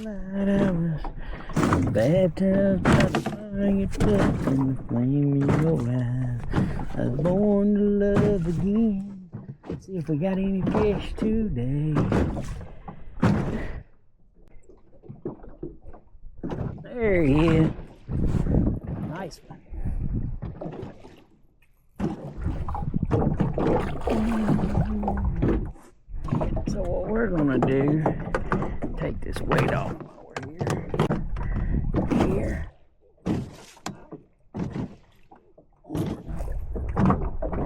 light I was baptized by the fire you touched and the flame in your eyes. I was born to love again. Let's see if we got any fish today. There he is. Nice one. So what we're gonna do, take this weight off while we're here.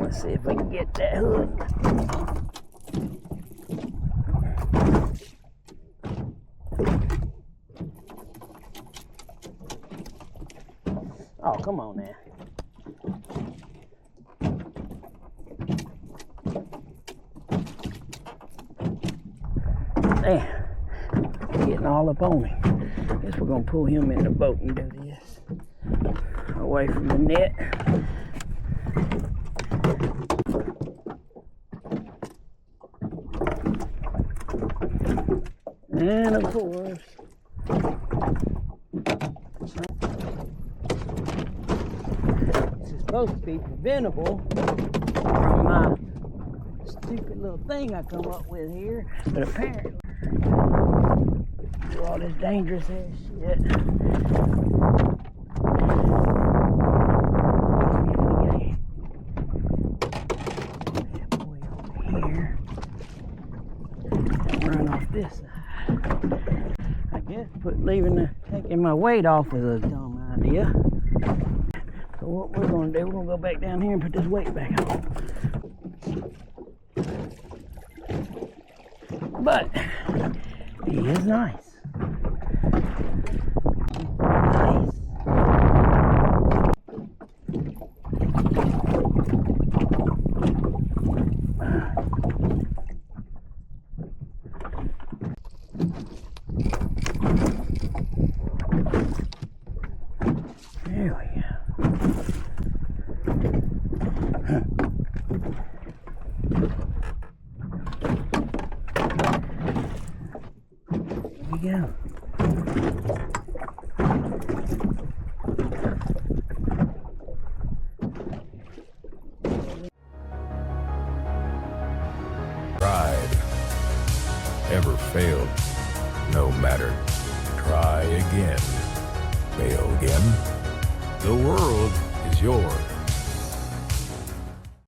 Let's see if we can get that hook. Oh, come on now. Damn, getting all up on me. Guess we're gonna pull him in the boat and do this. Away from the net. And of course, this is supposed to be preventable from my stupid little thing I come up with here, but apparently do all this dangerous ass shit. Boy over here. Run off this side. I guess taking my weight off was a dumb idea. So what we're gonna do, we're gonna go back down here and put this weight back on. But he is nice. Nice. There we go. Here we go. Pride ever failed? No matter. Try again. Fail again. The world is yours.